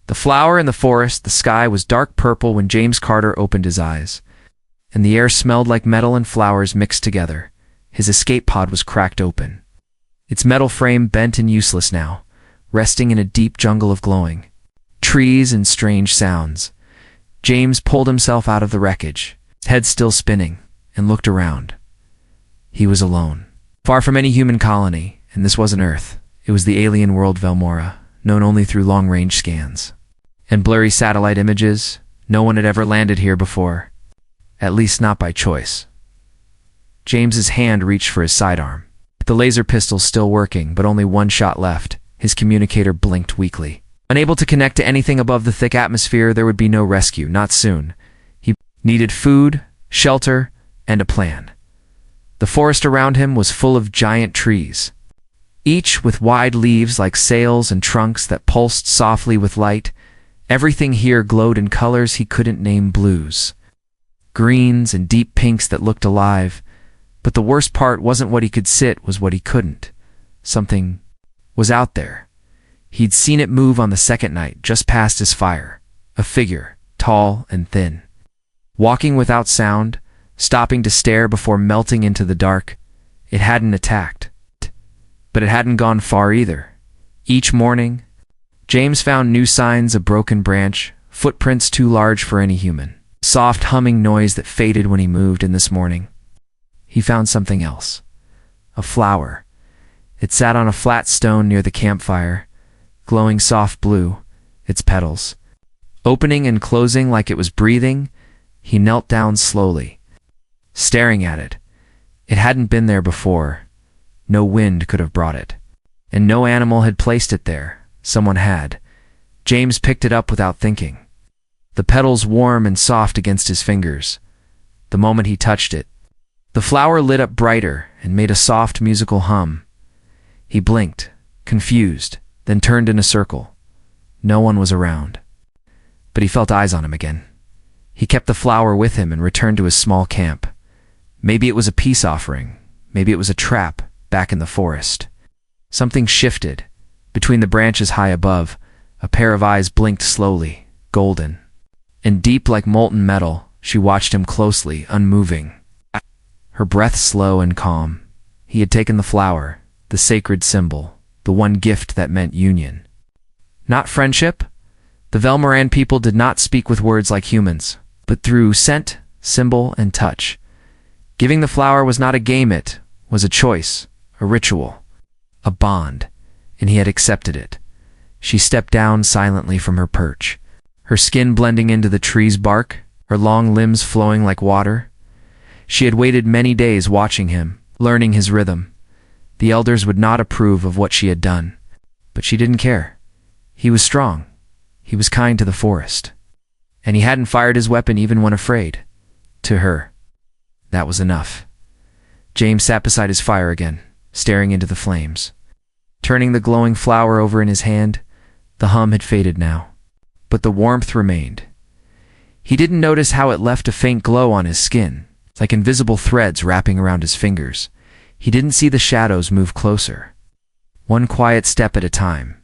The flower in the forest, the sky was dark purple when James Carter opened his eyes, and the air smelled like metal and flowers mixed together. His escape pod was cracked open, its metal frame bent and useless now, resting in a deep jungle of glowing trees and strange sounds. James pulled himself out of the wreckage, his head still spinning, and looked around. He was alone, far from any human colony, and this wasn't Earth. It was the alien world Velmora, known only through long-range scans and blurry satellite images. No one had ever landed here before, at least not by choice. James's hand reached for his sidearm, the laser pistol still working, but only one shot left. His communicator blinked weakly. Unable to connect to anything above the thick atmosphere, there would be no rescue, not soon. He needed food, shelter, and a plan. The forest around him was full of giant trees, each with wide leaves like sails and trunks that pulsed softly with light. Everything here glowed in colors he couldn't name: blues, greens, and deep pinks that looked alive. But the worst part wasn't what he could sit, was what he couldn't. Something was out there. He'd seen it move on the second night, just past his fire. A figure, tall and thin, walking without sound, stopping to stare before melting into the dark. It hadn't attacked, but it hadn't gone far either. Each morning, James found new signs: a broken branch, footprints too large for any human, soft humming noise that faded when he moved. And this morning, he found something else. A flower. It sat on a flat stone near the campfire, glowing soft blue, its petals opening and closing like it was breathing. He knelt down slowly, staring at it. It hadn't been there before. No wind could have brought it, and no animal had placed it there. Someone had. James picked it up without thinking, the petals warm and soft against his fingers. The moment he touched it, the flower lit up brighter and made a soft musical hum. He blinked, confused, then turned in a circle. No one was around, but he felt eyes on him again. He kept the flower with him and returned to his small camp. Maybe it was a peace offering. Maybe it was a trap back in the forest. Something shifted. Between the branches high above, a pair of eyes blinked slowly, golden and deep like molten metal. She watched him closely, unmoving, her breath slow and calm. He had taken the flower, the sacred symbol, the one gift that meant union, not friendship. The Velmoran people did not speak with words like humans, but through scent, symbol, and touch. Giving the flower was not a game, it was a choice, a ritual, a bond, and he had accepted it. She stepped down silently from her perch, her skin blending into the tree's bark, her long limbs flowing like water. She had waited many days watching him, learning his rhythm. The elders would not approve of what she had done, but she didn't care. He was strong. He was kind to the forest. And he hadn't fired his weapon even when afraid. To her, that was enough. James sat beside his fire again, staring into the flames. Turning the glowing flower over in his hand, the hum had faded now, but the warmth remained. He didn't notice how it left a faint glow on his skin, like invisible threads wrapping around his fingers. He didn't see the shadows move closer, one quiet step at a time.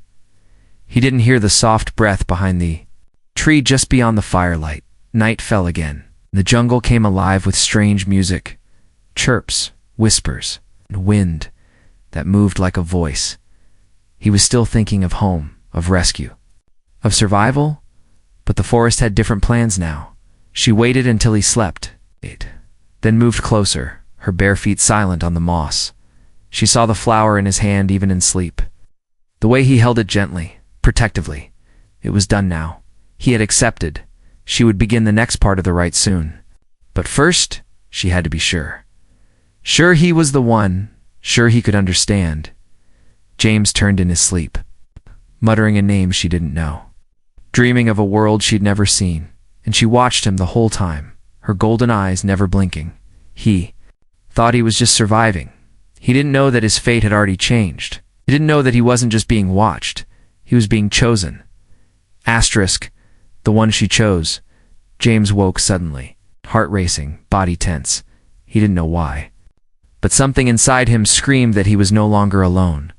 He didn't hear the soft breath behind the tree just beyond the firelight. Night fell again. The jungle came alive with strange music, chirps, whispers, and wind that moved like a voice. He was still thinking of home, of rescue, of survival, but the forest had different plans now. She waited until he slept, then moved closer, her bare feet silent on the moss. She saw the flower in his hand even in sleep. The way he held it gently, protectively. It was done now. He had accepted. She would begin the next part of the rite soon. But first, she had to be sure. Sure he was the one, sure he could understand. James turned in his sleep, muttering a name she didn't know, dreaming of a world she'd never seen, and she watched him the whole time, her golden eyes never blinking. He thought he was just surviving. He didn't know that his fate had already changed. He didn't know that he wasn't just being watched. He was being chosen. Asterisk, the one she chose. James woke suddenly, heart racing, body tense. He didn't know why. But something inside him screamed that he was no longer alone.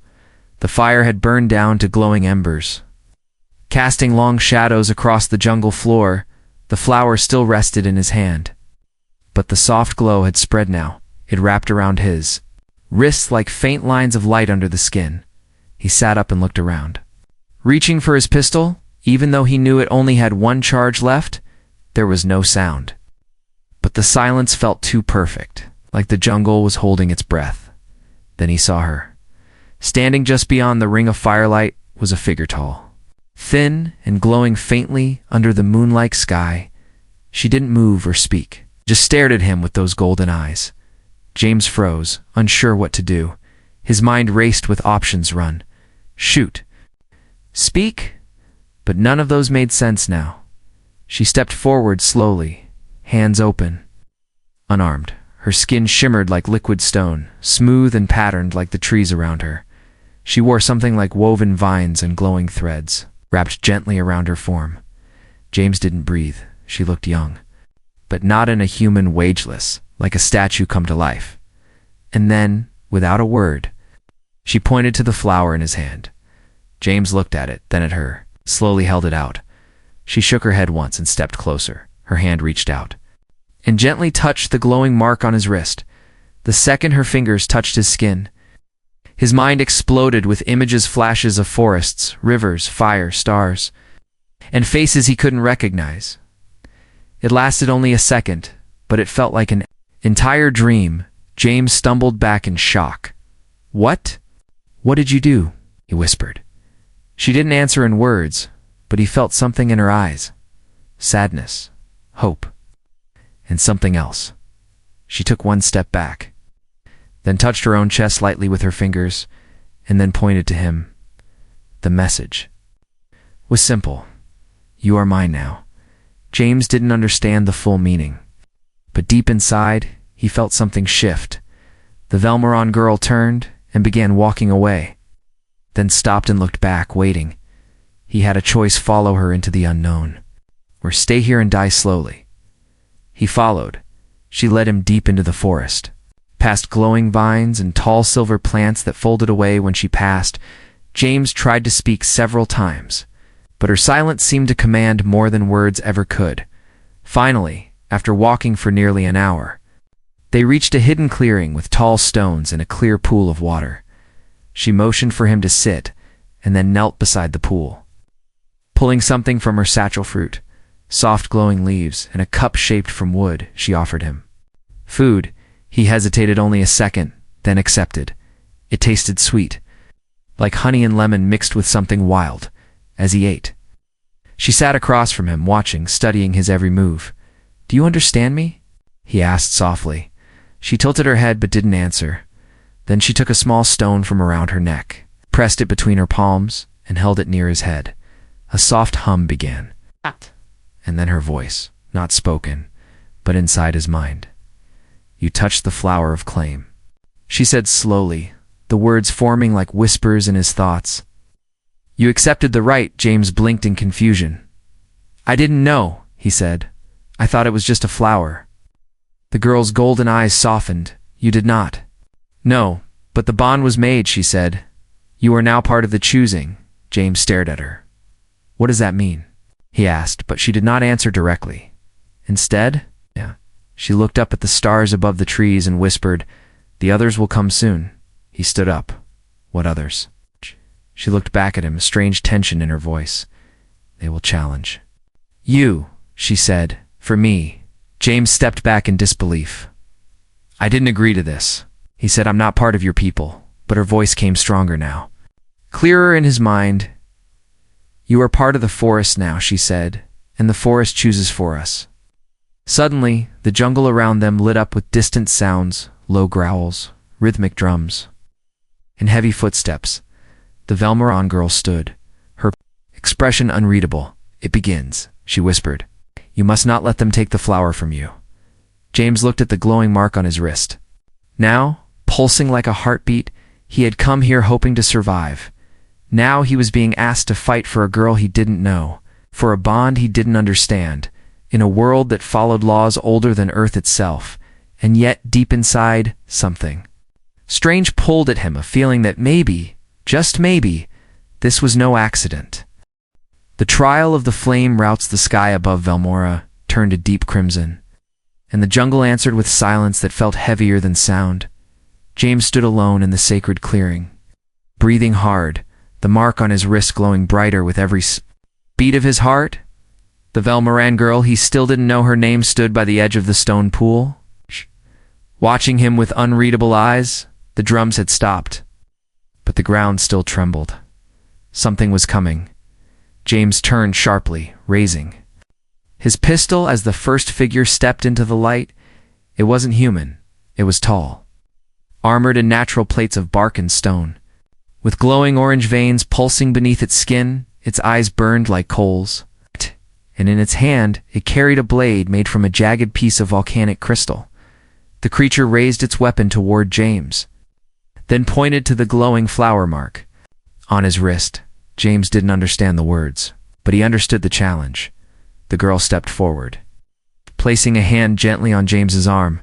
The fire had burned down to glowing embers, Casting long shadows across the jungle floor, the flower still rested in his hand. But the soft glow had spread now. It wrapped around his wrists like faint lines of light under the skin. He sat up and looked around. Reaching for his pistol, even though he knew it only had one charge left, there was no sound. But the silence felt too perfect, like the jungle was holding its breath. Then he saw her. Standing just beyond the ring of firelight was a figure tall, thin and glowing faintly under the moon-like sky. She didn't move or speak, just stared at him with those golden eyes. James froze, unsure what to do. His mind raced with options: run, shoot, speak, but none of those made sense now. She stepped forward slowly, hands open, unarmed. Her skin shimmered like liquid stone, smooth and patterned like the trees around her. She wore something like woven vines and glowing threads, wrapped gently around her form. James didn't breathe. She looked young, but not in a human, wageless, like a statue come to life. And then, without a word, she pointed to the flower in his hand. James looked at it, then at her, slowly held it out. She shook her head once and stepped closer. Her hand reached out and gently touched the glowing mark on his wrist. The second her fingers touched his skin, his mind exploded with images, flashes of forests, rivers, fire, stars, and faces he couldn't recognize. It lasted only a second, but it felt like an entire dream. James stumbled back in shock. What? What did you do? He whispered. She didn't answer in words, but he felt something in her eyes. Sadness, hope, and something else. She took one step back, then touched her own chest lightly with her fingers, and then pointed to him. The message was simple. You are mine now. James didn't understand the full meaning, but deep inside, he felt something shift. The Velmaron girl turned and began walking away, then stopped and looked back, waiting. He had a choice: follow her into the unknown, or stay here and die slowly. He followed. She led him deep into the forest, past glowing vines and tall silver plants that folded away when she passed. James tried to speak several times, but her silence seemed to command more than words ever could. Finally, after walking for nearly an hour, they reached a hidden clearing with tall stones and a clear pool of water. She motioned for him to sit, and then knelt beside the pool. Pulling something from her satchel, fruit, soft glowing leaves, and a cup shaped from wood, she offered him. Food. He hesitated only a second, then accepted. It tasted sweet, like honey and lemon mixed with something wild, as he ate. She sat across from him, watching, studying his every move. Do you understand me? He asked softly. She tilted her head but didn't answer. Then she took a small stone from around her neck, pressed it between her palms, and held it near his head. A soft hum began. And then her voice, not spoken, but inside his mind. You touched the flower of claim, she said slowly, the words forming like whispers in his thoughts. You accepted the right. James blinked in confusion. I didn't know, he said. I thought it was just a flower. The girl's golden eyes softened. You did not. No, but the bond was made, she said. You are now part of the choosing. James stared at her. What does that mean? He asked, but she did not answer directly. Instead, she looked up at the stars above the trees and whispered, The others will come soon. He stood up. What others? She looked back at him, a strange tension in her voice. They will challenge. You, she said, for me. James stepped back in disbelief. I didn't agree to this. He said, I'm not part of your people, but her voice came stronger now. Clearer in his mind. You are part of the forest now, she said, and the forest chooses for us. Suddenly, the jungle around them lit up with distant sounds, low growls, rhythmic drums, and heavy footsteps. The Velmaron girl stood, her expression unreadable. It begins, she whispered. You must not let them take the flower from you. James looked at the glowing mark on his wrist. Now, pulsing like a heartbeat, he had come here hoping to survive. Now he was being asked to fight for a girl he didn't know, for a bond he didn't understand, in a world that followed laws older than Earth itself, and yet deep inside, something strange pulled at him, a feeling that maybe, just maybe, this was no accident. The trial of the flame routes the sky above Velmora turned a deep crimson, and the jungle answered with silence that felt heavier than sound. James stood alone in the sacred clearing, breathing hard, the mark on his wrist glowing brighter with every beat of his heart. The Velmoran girl, he still didn't know her name, stood by the edge of the stone pool, watching him with unreadable eyes. The drums had stopped, but the ground still trembled. Something was coming. James turned sharply, raising his pistol as the first figure stepped into the light. It wasn't human. It was tall, armored in natural plates of bark and stone, with glowing orange veins pulsing beneath its skin. Its eyes burned like coals, and in its hand it carried a blade made from a jagged piece of volcanic crystal. The creature raised its weapon toward James, then pointed to the glowing flower mark on his wrist. James didn't understand the words, but he understood the challenge. The girl stepped forward, placing a hand gently on James's arm.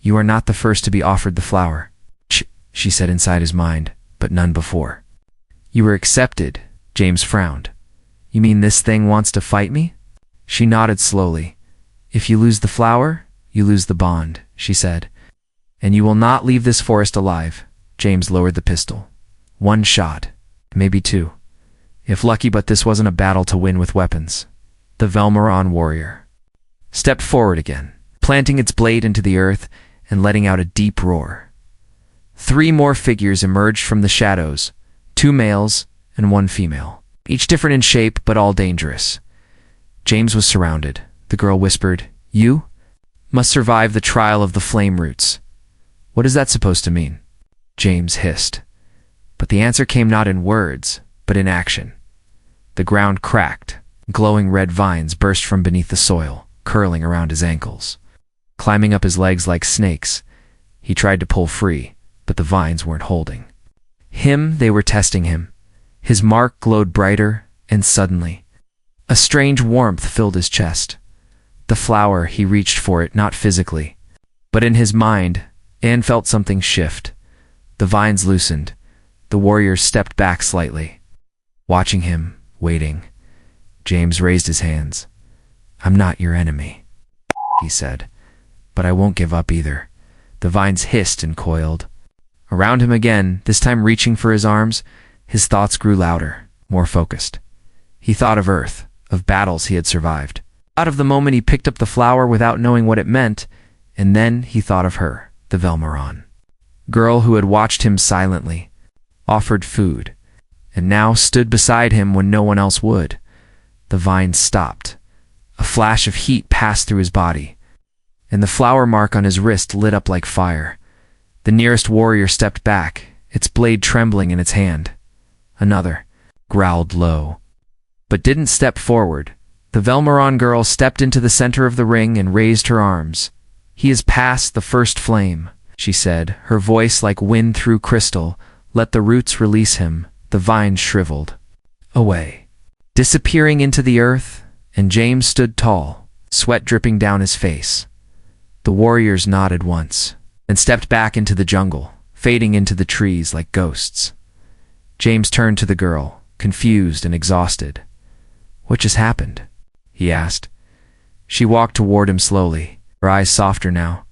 "You are not the first to be offered the flower," she said inside his mind, but none before. "You were accepted." James frowned. "You mean this thing wants to fight me?" She nodded slowly. "If you lose the flower, you lose the bond," she said. "And you will not leave this forest alive." James lowered the pistol. "One shot, maybe two, if lucky, but this wasn't a battle to win with weapons." The Velmoran warrior stepped forward again, planting its blade into the earth and letting out a deep roar. 3 more figures emerged from the shadows, 2 males and 1 female, each different in shape but all dangerous. James was surrounded. The girl whispered, "You must survive the trial of the flame roots." "What is that supposed to mean?" James hissed. But the answer came not in words, but in action. The ground cracked. Glowing red vines burst from beneath the soil, curling around his ankles, climbing up his legs like snakes. He tried to pull free, but the vines weren't holding him. They were testing him. His mark glowed brighter, and suddenly, a strange warmth filled his chest. The flower, he reached for it, not physically, but in his mind, and felt something shift. The vines loosened. The warrior stepped back slightly, watching him, waiting. James raised his hands. "I'm not your enemy," he said, "but I won't give up either." The vines hissed and coiled around him again, this time reaching for his arms. His thoughts grew louder, more focused. He thought of Earth, of battles he had survived. Out of the moment he picked up the flower without knowing what it meant, and then he thought of her, the Velmoran girl who had watched him silently, offered food, and now stood beside him when no one else would. The vines stopped. A flash of heat passed through his body, and the flower mark on his wrist lit up like fire. The nearest warrior stepped back, its blade trembling in its hand. Another growled low, but didn't step forward. The Velmoran girl stepped into the center of the ring and raised her arms. "He is past the first flame," she said, her voice like wind through crystal. "Let the roots release him." The vines shriveled away, disappearing into the earth, and James stood tall, sweat dripping down his face. The warriors nodded once, and stepped back into the jungle, fading into the trees like ghosts. James turned to the girl, confused and exhausted. "What just happened?" he asked. She walked toward him slowly, her eyes softer now.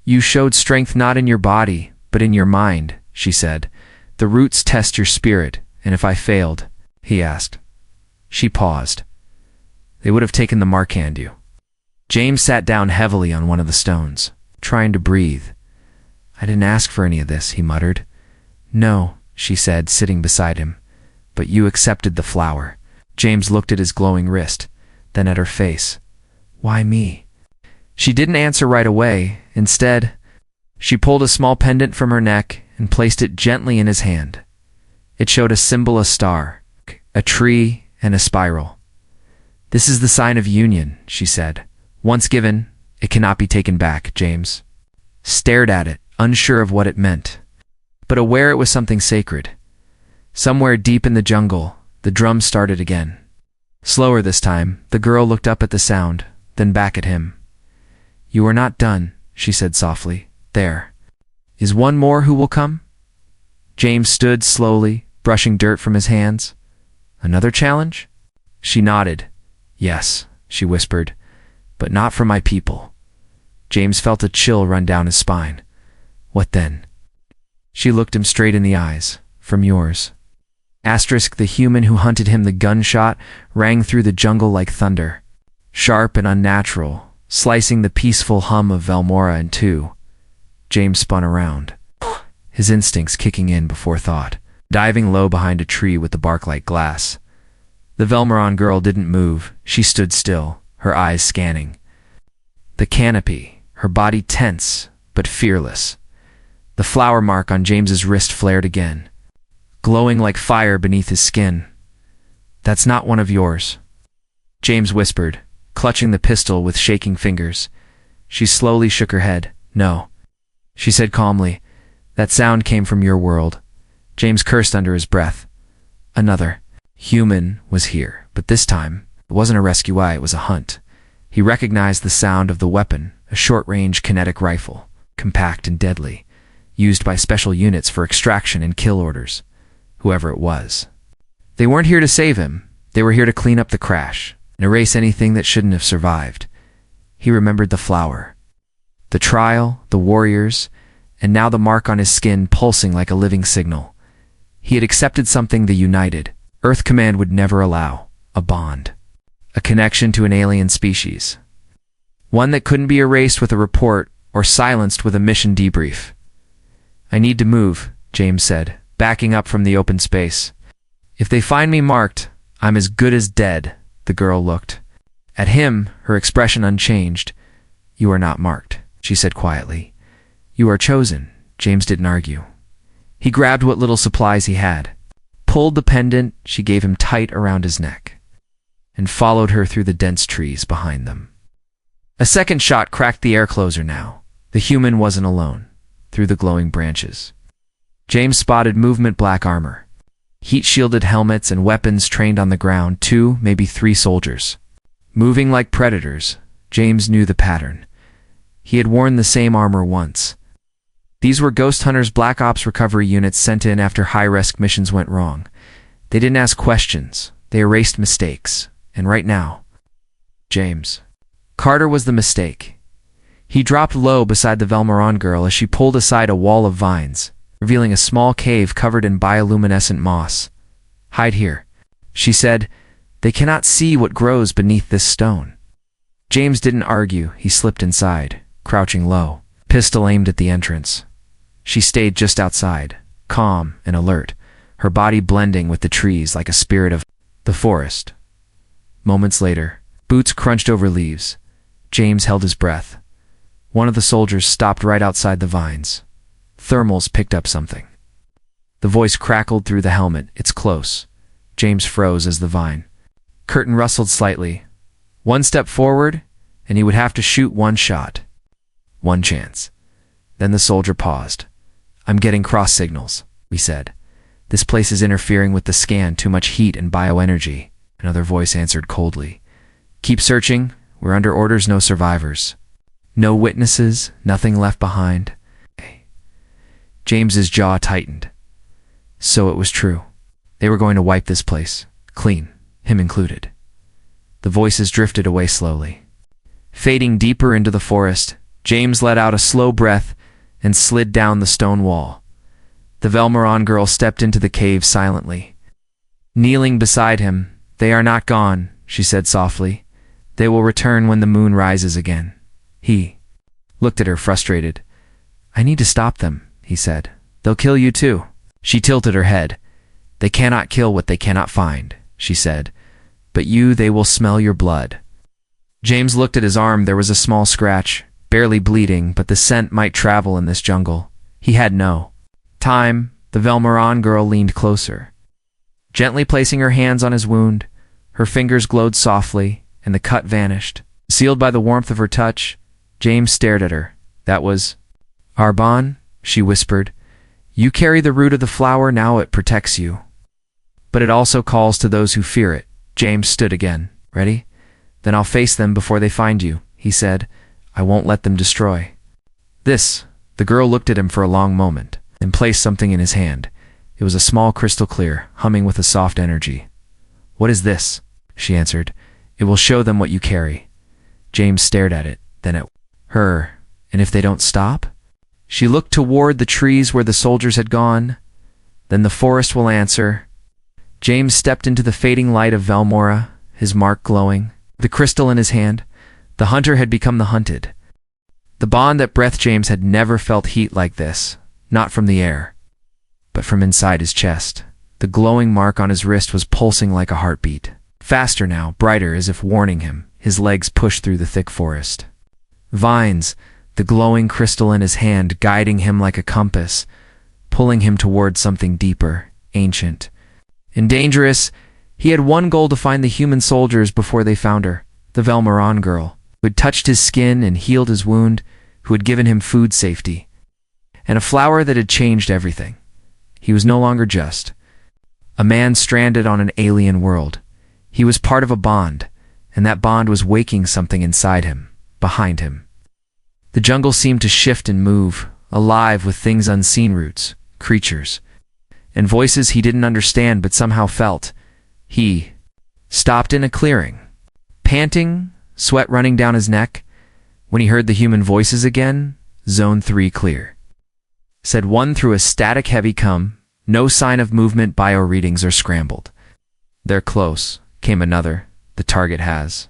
"You showed strength not in your body, but in your mind," she said. "The roots test your spirit, and if I failed," he asked. She paused. "They would have taken the mark hand you." James sat down heavily on one of the stones, trying to breathe. "I didn't ask for any of this," he muttered. "No," she said, sitting beside him. "But you accepted the flower." James looked at his glowing wrist, then at her face. "Why me?" She didn't answer right away. Instead, she pulled a small pendant from her neck and placed it gently in his hand. It showed a symbol, a star, a tree, and a spiral. "This is the sign of union," she said. "Once given, it cannot be taken back." James stared at it, unsure of what it meant, but aware it was something sacred. Somewhere deep in the jungle, the drums started again. Slower this time, the girl looked up at the sound, then back at him. "You are not done," she said softly. "There is one more who will come." James stood slowly, brushing dirt from his hands. "Another challenge?" She nodded. Yes, she whispered, but not for my people. James felt a chill run down his spine. What then? She looked him straight in the eyes. From yours. Asterisk, the human who hunted him, the gunshot rang through the jungle like thunder, sharp and unnatural, slicing the peaceful hum of Velmora in two. James spun around, his instincts kicking in before thought, diving low behind a tree with the bark like glass. The Velmoran girl didn't move. She stood still, her eyes scanning the canopy, her body tense but fearless. The flower mark on James's wrist flared again, glowing like fire beneath his skin. That's not one of yours, James whispered, clutching the pistol with shaking fingers. She slowly shook her head. No, she said calmly. That sound came from your world. James cursed under his breath. Another human was here, but this time it wasn't a rescue, it was a hunt. He recognized the sound of the weapon, a short-range kinetic rifle, compact and deadly, used by special units for extraction and kill orders. Whoever it was. They weren't here to save him. They were here to clean up the crash and erase anything that shouldn't have survived. He remembered the flower, the trial, the warriors, and now the mark on his skin pulsing like a living signal. He had accepted something the United Earth Command would never allow, a bond, a connection to an alien species, one that couldn't be erased with a report or silenced with a mission debrief. I need to move, James said, backing up from the open space. If they find me marked, I'm as good as dead. The girl looked at him, her expression unchanged. You are not marked, she said quietly. You are chosen. James didn't argue. He grabbed what little supplies he had, pulled the pendant she gave him tight around his neck, and followed her through the dense trees behind them. A second shot cracked the air closer now. The human wasn't alone. Through the glowing branches, James spotted movement, black armor, heat-shielded helmets, and weapons trained on the ground. 2, maybe 3 soldiers. Moving like predators, James knew the pattern. He had worn the same armor once. These were Ghost Hunters, Black Ops recovery units sent in after high-risk missions went wrong. They didn't ask questions. They erased mistakes. And right now, James Carter was the mistake. He dropped low beside the Velmoran girl as she pulled aside a wall of vines, revealing a small cave covered in bioluminescent moss. Hide here, she said. They cannot see what grows beneath this stone. James didn't argue. He slipped inside, crouching low, pistol aimed at the entrance. She stayed just outside, calm and alert, her body blending with the trees like a spirit of the forest. Moments later, boots crunched over leaves. James held his breath. One of the soldiers stopped right outside the vines. Thermals picked up something. The voice crackled through the helmet. It's close. James froze as the vine curtain rustled slightly. One step forward, and he would have to shoot one shot. One chance. Then the soldier paused. I'm getting cross signals, he said. This place is interfering with the scan, too much heat and bioenergy. Another voice answered coldly. Keep searching. We're under orders, no survivors. No witnesses, nothing left behind. James's jaw tightened. So it was true. They were going to wipe this place, clean, him included. The voices drifted away slowly. Fading deeper into the forest, James let out a slow breath and slid down the stone wall. The Velmoran girl stepped into the cave silently. Kneeling beside him, they are not gone, she said softly. They will return when the moon rises again. He looked at her, frustrated. I need to stop them, he said. They'll kill you too. She tilted her head. They cannot kill what they cannot find, she said. But you, they will smell your blood. James looked at his arm. There was a small scratch, barely bleeding, but the scent might travel in this jungle. He had no time. The Velmoran girl leaned closer, gently placing her hands on his wound. Her fingers glowed softly, and the cut vanished, sealed by the warmth of her touch. James stared at her. That was Arbonne, she whispered. You carry the root of the flower, now it protects you. But it also calls to those who fear it. James stood again. Ready? Then I'll face them before they find you, he said. I won't let them destroy. This. The girl looked at him for a long moment, and placed something in his hand. It was a small crystal clear, humming with a soft energy. What is this? she answered. "It will show them what you carry." James stared at it, then at her. "And if they don't stop?" She looked toward the trees where the soldiers had gone. "Then the forest will answer." James stepped into the fading light of Valmora, his mark glowing, the crystal in his hand. The hunter had become the hunted. The bond that breathed James had never felt heat like this, not from the air, but from inside his chest. The glowing mark on his wrist was pulsing like a heartbeat. Faster now, brighter, as if warning him. His legs pushed through the thick forest. Vines, the glowing crystal in his hand, guiding him like a compass, pulling him toward something deeper, ancient, and dangerous. He had one goal: to find the human soldiers before they found her, the Valmoran girl, who had touched his skin and healed his wound, who had given him food safety, and a flower that had changed everything. He was no longer just a man stranded on an alien world. He was part of a bond, and that bond was waking something inside him, behind him. The jungle seemed to shift and move, alive with things unseen, roots, creatures, and voices he didn't understand but somehow felt. He stopped in a clearing, panting, sweat running down his neck. When he heard the human voices again, Zone 3 clear, said one through a static heavy come. No sign of movement, bio readings, or scrambled. "They're close," came another. "The target has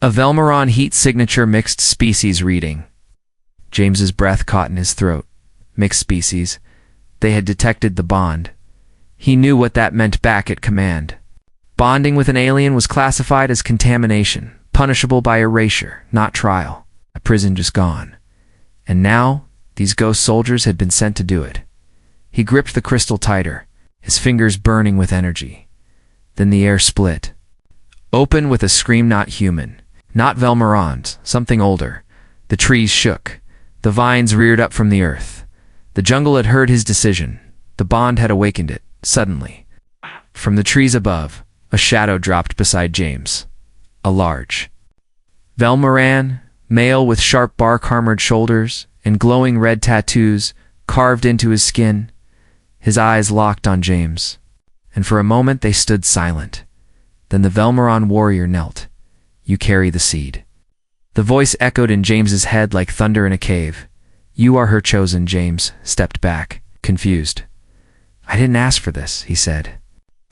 a Valmoran heat signature mixed species reading." James's breath caught in his throat. Mixed species. They had detected the bond. He knew what that meant back at command. Bonding with an alien was classified as contamination, punishable by erasure, not trial. A prison just gone. And now, these ghost soldiers had been sent to do it. He gripped the crystal tighter, his fingers burning with energy. Then the air split. Open with a scream, not human, not Valmoran's, something older. The trees shook. The vines reared up from the earth. The jungle had heard his decision. The bond had awakened it, suddenly. From the trees above, a shadow dropped beside James. A large Valmoran, male with sharp bark-armored shoulders and glowing red tattoos carved into his skin. His eyes locked on James, and for a moment they stood silent. Then the Valmoran warrior knelt. "You carry the seed." The voice echoed in James's head like thunder in a cave. "You are her chosen." James stepped back, confused. "I didn't ask for this," he said.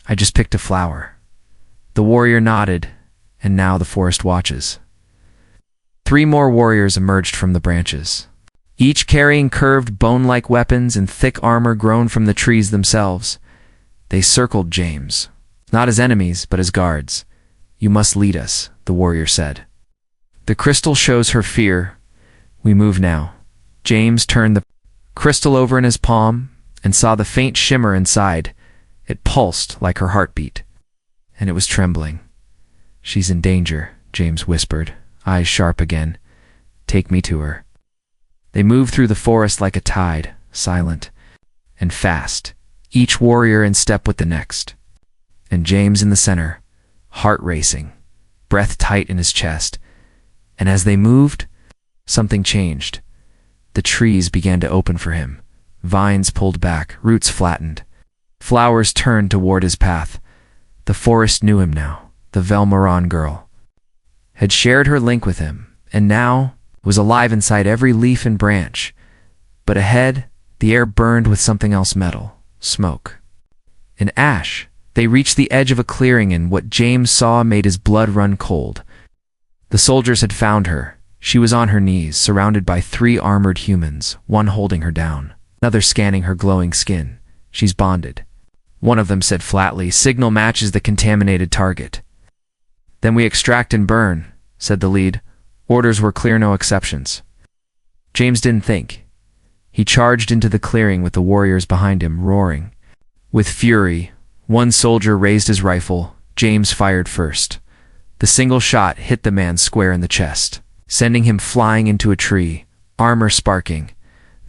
"I just picked a flower." The warrior nodded, and now the forest watches. 3 more warriors emerged from the branches, each carrying curved bone-like weapons and thick armor grown from the trees themselves. They circled James, not as enemies, but as guards. "You must lead us," the warrior said. "The crystal shows her fear. We move now." James turned the crystal over in his palm and saw the faint shimmer inside. It pulsed like her heartbeat, and it was trembling. "She's in danger," James whispered, eyes sharp again. "Take me to her." They moved through the forest like a tide, silent and fast, each warrior in step with the next. And James in the center, heart racing, breath tight in his chest. And as they moved, something changed. The trees began to open for him. Vines pulled back, roots flattened. Flowers turned toward his path. The forest knew him now. The Valmoran girl had shared her link with him, and now was alive inside every leaf and branch. But ahead, the air burned with something else: metal, smoke, and ash. They reached the edge of a clearing, and what James saw made his blood run cold. The soldiers had found her. She was on her knees, surrounded by 3 armored humans, one holding her down, another scanning her glowing skin. "She's bonded," one of them said flatly. "Signal matches the contaminated target." "Then we extract and burn," said the lead. Orders were clear, no exceptions. James didn't think. He charged into the clearing with the warriors behind him, roaring with fury. One soldier raised his rifle. James fired first. The single shot hit the man square in the chest, sending him flying into a tree, armor sparking.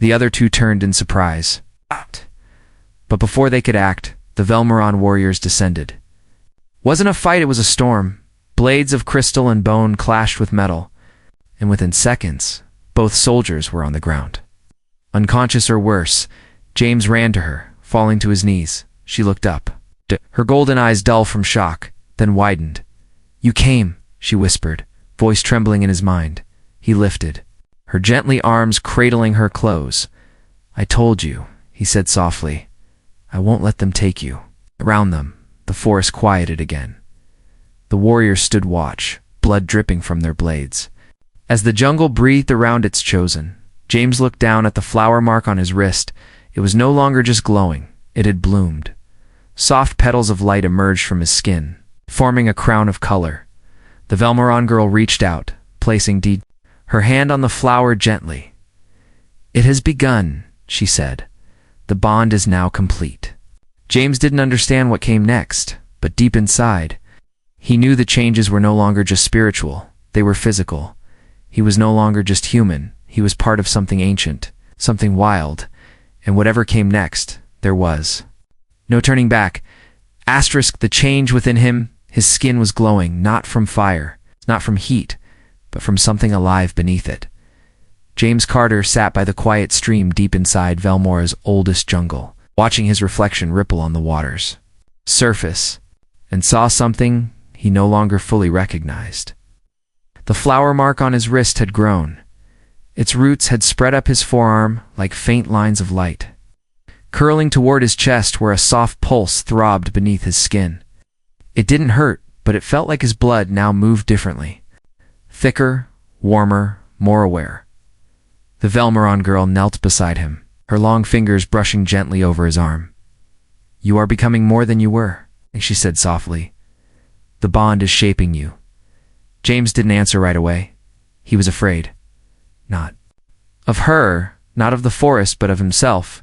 The other 2 turned in surprise. But before they could act, the Valmoran warriors descended. Wasn't a fight, it was a storm. Blades of crystal and bone clashed with metal, and within seconds, both soldiers were on the ground. Unconscious or worse, James ran to her, falling to his knees. She looked up, her golden eyes dull from shock, then widened. You came, she whispered, voice trembling in his mind. He lifted, her gently arms cradling her close. I told you, he said softly. I won't let them take you. Around them, the forest quieted again. The warriors stood watch, blood dripping from their blades. As the jungle breathed around its chosen, James looked down at the flower mark on his wrist. It was no longer just glowing, it had bloomed. Soft petals of light emerged from his skin, forming a crown of color. The Velmaron girl reached out, placing her hand on the flower gently. It has begun, she said. The bond is now complete. James didn't understand what came next, but deep inside, he knew the changes were no longer just spiritual, they were physical. He was no longer just human, he was part of something ancient, something wild, and whatever came next, there was no turning back. Asterisk the change within him, his skin was glowing, not from fire, not from heat, but from something alive beneath it. James Carter sat by the quiet stream deep inside Velmora's oldest jungle, watching his reflection ripple on the water's surface, and saw something he no longer fully recognized. The flower mark on his wrist had grown. Its roots had spread up his forearm like faint lines of light, curling toward his chest where a soft pulse throbbed beneath his skin. It didn't hurt, but it felt like his blood now moved differently. Thicker, warmer, more aware. The Velmaron girl knelt beside him, her long fingers brushing gently over his arm. You are becoming more than you were, she said softly. The bond is shaping you. James didn't answer right away. He was afraid. Not of her, not of the forest, but of himself.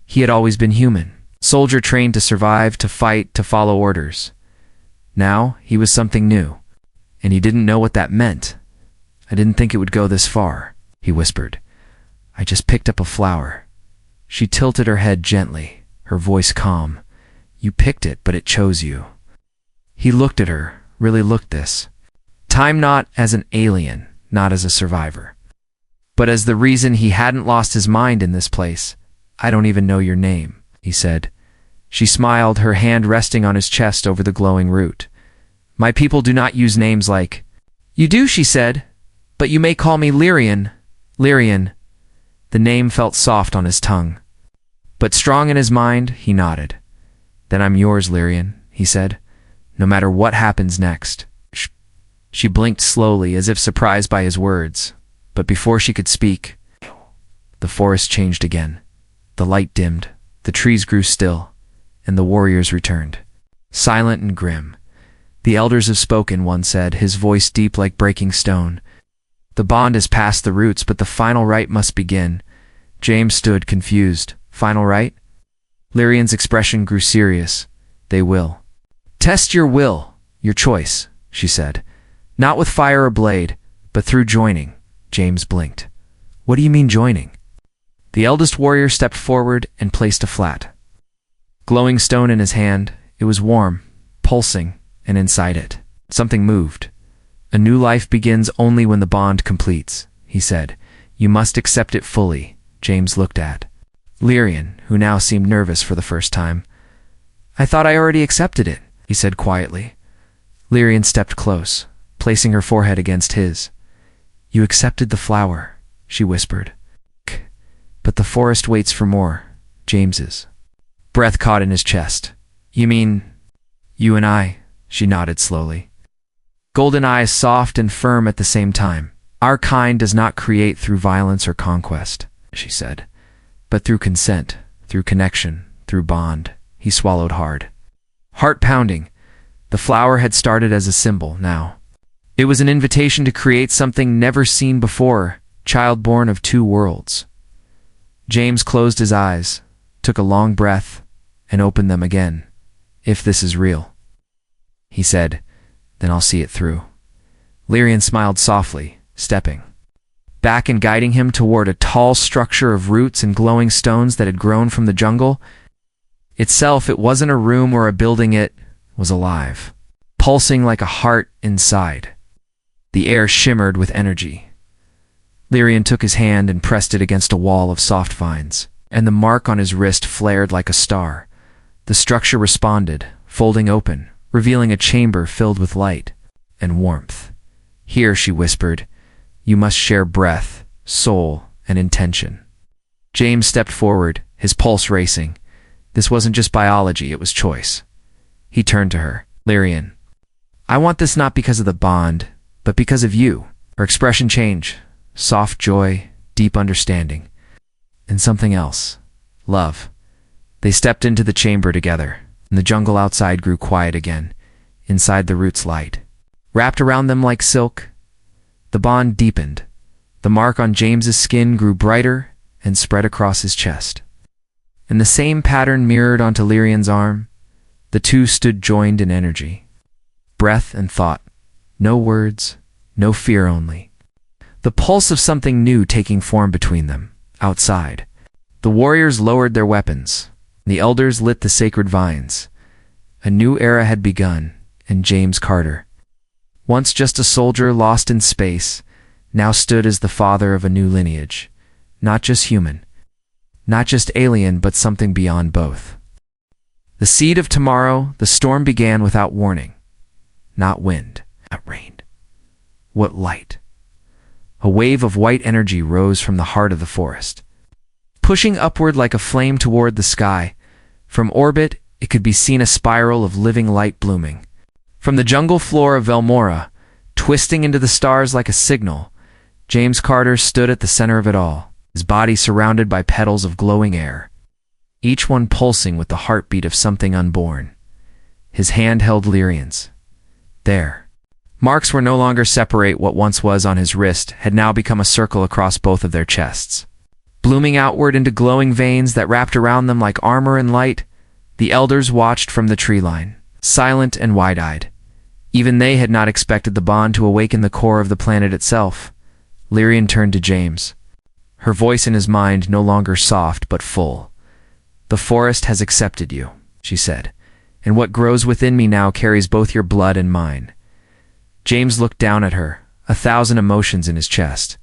He had always been human, soldier trained to survive, to fight, to follow orders. Now he was something new, and he didn't know what that meant. I didn't think it would go this far, he whispered. I just picked up a flower. She tilted her head gently, her voice calm. You picked it, but it chose you. He looked at her, really looked this time not as an alien, not as a survivor, but as the reason he hadn't lost his mind in this place. I don't even know your name, he said. She smiled, her hand resting on his chest over the glowing root. My people do not use names like... You do, she said, but you may call me Lyrian. Lyrian. The name felt soft on his tongue, but strong in his mind. He nodded. Then I'm yours, Lyrian, he said, no matter what happens next. She blinked slowly, as if surprised by his words, but before she could speak, the forest changed again. The light dimmed, the trees grew still, and the warriors returned, silent and grim. The elders have spoken, one said, his voice deep like breaking stone. The bond is past the roots, but the final rite must begin. James stood confused. Final rite? Lyrian's expression grew serious. They will. Test your will, your choice, she said. Not with fire or blade, but through joining. James blinked. What do you mean joining? The eldest warrior stepped forward and placed a flat, glowing stone in his hand. It was warm, pulsing, and inside it, something moved. A new life begins only when the bond completes, he said. You must accept it fully. James looked at Lyrian, who now seemed nervous for the first time. I thought I already accepted it, he said quietly. Lyrian stepped close, placing her forehead against his. You accepted the flower, she whispered. But the forest waits for more. James's breath caught in his chest. You mean, you and I? She nodded slowly. Golden eyes soft and firm at the same time. Our kind does not create through violence or conquest, she said, but through consent, through connection, through bond. He swallowed hard. Heart pounding. The flower had started as a symbol. Now it was an invitation to create something never seen before, child born of two worlds. James closed his eyes, took a long breath, and opened them again. If this is real, he said, then I'll see it through. Lyrian smiled softly, stepping back and guiding him toward a tall structure of roots and glowing stones that had grown from the jungle. Itself, it wasn't a room or a building, it was alive, pulsing like a heart inside. The air shimmered with energy. Lyrian took his hand and pressed it against a wall of soft vines, and the mark on his wrist flared like a star. The structure responded, folding open, revealing a chamber filled with light. and warmth. Here, she whispered, you must share breath, soul, and intention. James stepped forward, his pulse racing. This wasn't just biology, it was choice. He turned to her. Lyrian, I want this not because of the bond, but because of you. Her expression changed. Soft joy, deep understanding. And something else. Love. They stepped into the chamber together, and the jungle outside grew quiet again. Inside, the roots light. Wrapped around them like silk, the bond deepened. The mark on James's skin grew brighter and spread across his chest. And the same pattern mirrored onto Lyrian's arm. The two stood joined in energy. Breath and thought. No words, no fear only. The pulse of something new taking form between them, outside. The warriors lowered their weapons. The elders lit the sacred vines. A new era had begun, and James Carter, once just a soldier lost in space, now stood as the father of a new lineage. Not just human, not just alien, but something beyond both. The seed of tomorrow, the storm began without warning. Not wind, not rain. What light! A wave of white energy rose from the heart of the forest, pushing upward like a flame toward the sky. From orbit, it could be seen a spiral of living light blooming. From the jungle floor of Velmora, twisting into the stars like a signal, James Carter stood at the center of it all, his body surrounded by petals of glowing air, each one pulsing with the heartbeat of something unborn. His hand held Lyrian's. There. Marks were no longer separate. What once was on his wrist had now become a circle across both of their chests. Blooming outward into glowing veins that wrapped around them like armor and light, the elders watched from the tree line, silent and wide-eyed. Even they had not expected the bond to awaken the core of the planet itself. Lyrian turned to James, her voice in his mind no longer soft but full. The forest has accepted you, she said, and what grows within me now carries both your blood and mine. James looked down at her, 1,000 emotions in his chest.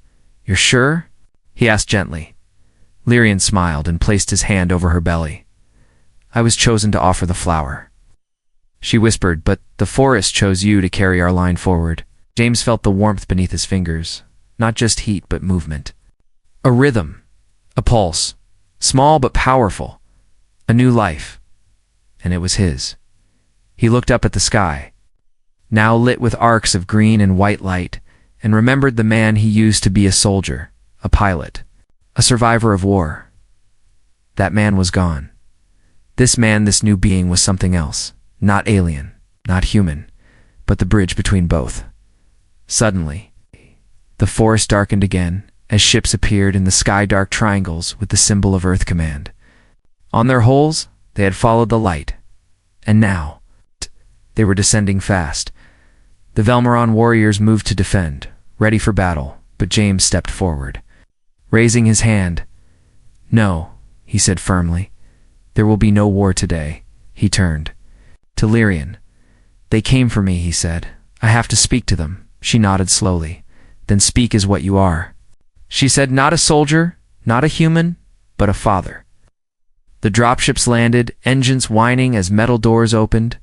You're sure? He asked gently. Lyrian smiled and placed his hand over her belly. I was chosen to offer the flower. She whispered, but the forest chose you to carry our line forward. James felt the warmth beneath his fingers, not just heat but movement. A rhythm, a pulse, small but powerful, a new life. And it was his. He looked up at the sky, now lit with arcs of green and white light, and remembered the man he used to be a soldier, a pilot, a survivor of war. That man was gone. This man, this new being, was something else. Not alien, not human, but the bridge between both. Suddenly, the forest darkened again as ships appeared in the sky, dark triangles with the symbol of Earth Command. On their holes, they had followed the light, and now they were descending fast. The Velmoran warriors moved to defend, ready for battle, but James stepped forward. Raising his hand, "No," he said firmly. "There will be no war today." He turned to Lyrian. "They came for me," he said. "I have to speak to them." She nodded slowly. "Then speak as what you are." She said, "Not a soldier, not a human, but a father." The dropships landed, engines whining as metal doors opened.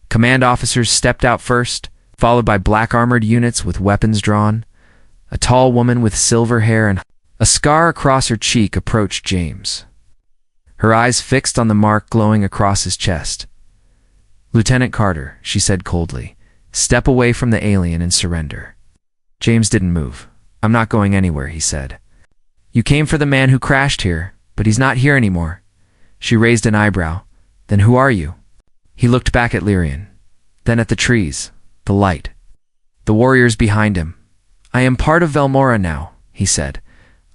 Command officers stepped out first, followed by black-armored units with weapons drawn. A tall woman with silver hair and a scar across her cheek approached James, her eyes fixed on the mark glowing across his chest. "Lieutenant Carter," she said coldly, "step away from the alien and surrender." James didn't move. "I'm not going anywhere," he said. "You came for the man who crashed here, but he's not here anymore." She raised an eyebrow. "Then who are you?" He looked back at Lyrian, then at the trees, the light, the warriors behind him. "I am part of Velmora now," he said.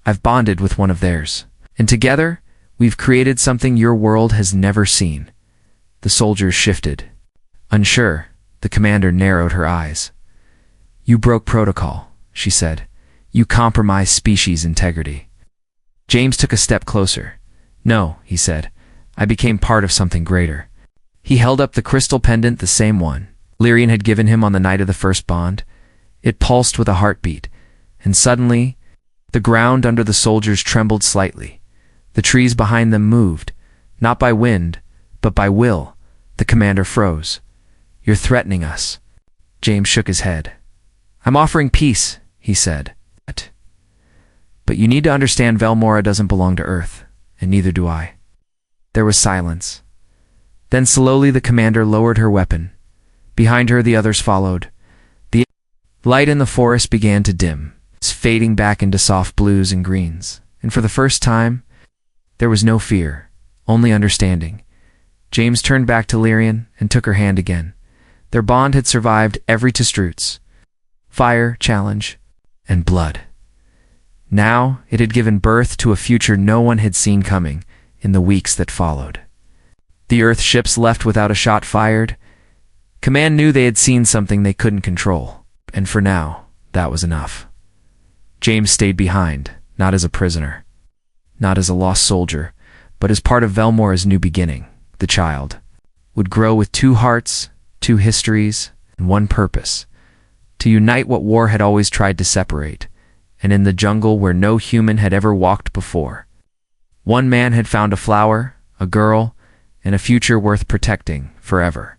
"I've bonded with one of theirs, and together we've created something your world has never seen." The soldiers shifted. Unsure, the commander narrowed her eyes. "You broke protocol," she said. "You compromised species integrity." James took a step closer. "No," he said. "I became part of something greater." He held up the crystal pendant, the same one Lyrian had given him on the night of the first bond. It pulsed with a heartbeat, and suddenly, the ground under the soldiers trembled slightly. The trees behind them moved, not by wind, but by will. The commander froze. "You're threatening us." James shook his head. I'm offering peace, he said. But you need to understand Velmora doesn't belong to Earth, and neither do I. There was silence. Then slowly the commander lowered her weapon. Behind her the others followed. The light in the forest began to dim, fading back into soft blues and greens. And for the first time, there was no fear, only understanding. James turned back to Lyrian and took her hand again. Their bond had survived every Testrutz. Fire, challenge, and blood. Now it had given birth to a future no one had seen coming in the weeks that followed. The Earth ships left without a shot fired. Command knew they had seen something they couldn't control, and for now, that was enough. James stayed behind, not as a prisoner, not as a lost soldier, but as part of Velmora's new beginning. The child would grow with 2 hearts, 2 histories, and 1 purpose: to unite what war had always tried to separate, and in the jungle where no human had ever walked before. One man had found a flower, a girl, and a future worth protecting forever.